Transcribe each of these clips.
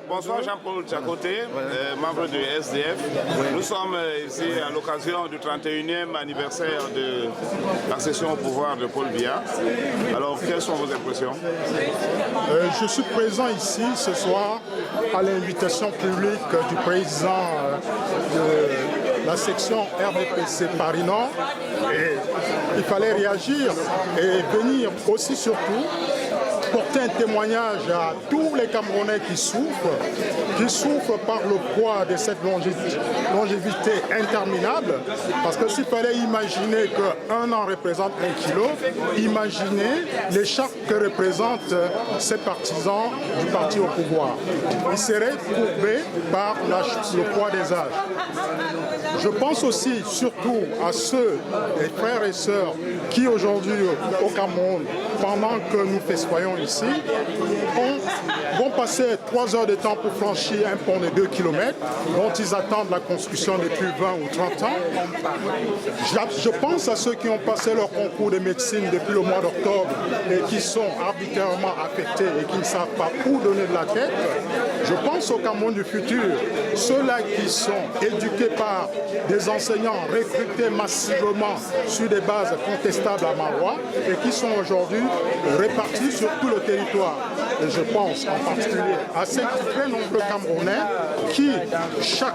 Bonsoir Jean-Paul Tchakoté, membre du SDF. Nous sommes ici à l'occasion du 31e anniversaire de l'accession au pouvoir de Paul Biya. Alors, quelles sont vos impressions? Je suis présent ici ce soir à l'invitation publique du président de la section RDPC Paris-Nord. Et il fallait réagir et venir aussi surtout porter un témoignage à tous les Camerounais qui souffrent par le poids de cette longévité interminable. Parce que s'il fallait imaginer qu'un an représente 1 kilo, imaginez l'écharpe que représentent ces partisans du parti au pouvoir. Ils seraient courbés par le poids des âges. Je pense aussi surtout à ceux, les frères et sœurs, qui aujourd'hui au Cameroun, pendant que nous festoyons ici, vont passer 3 heures de temps pour franchir un pont de 2 km dont ils attendent la construction depuis 20 ou 30 ans. Je pense à ceux qui ont passé leur concours de médecine depuis le mois d'octobre et qui sont arbitrairement affectés et qui ne savent pas où donner de la tête. Je pense au Cameroun du futur, ceux-là qui sont éduqués par des enseignants recrutés massivement sur des bases contestables à Marois et qui sont aujourd'hui répartis sur tout le territoire. Et je pense en particulier à ces très nombreux Camerounais qui, chaque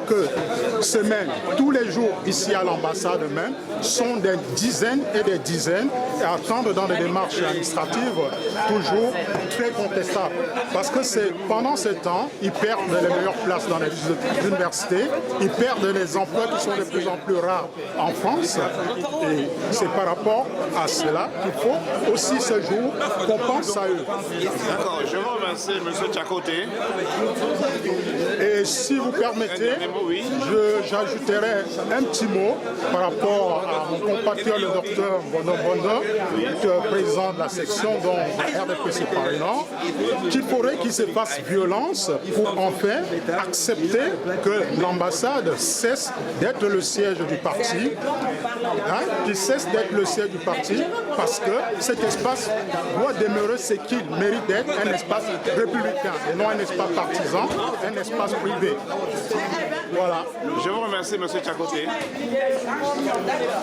semaine, tous les jours ici à l'ambassade même, sont des dizaines et des dizaines et attendent dans des démarches administratives toujours très contestables. Parce que pendant ce temps, ils perdent les meilleures places dans les universités, ils perdent les emplois qui sont de plus en plus rares en France. Et c'est par rapport à cela qu'il faut aussi ce jour qu'on pense à eux. D'accord, je vous remercie, M. Tchakoté. Et si vous permettez, j'ajouterai un petit mot par rapport à mon compatriote, le docteur Bono Bondo, président de la section dont RDPC Paris-Nord, qu'il faudrait qu'il se fasse violence pour enfin accepter que l'ambassade cesse d'être le siège du parti, qu'il cesse d'être le siège du parti, parce que cet espace doit demeurer ce qu'il mérite d'être, un espace républicain et non un espace partisan, un espace privé. Voilà. Je vous remercie, M. Tchakoté.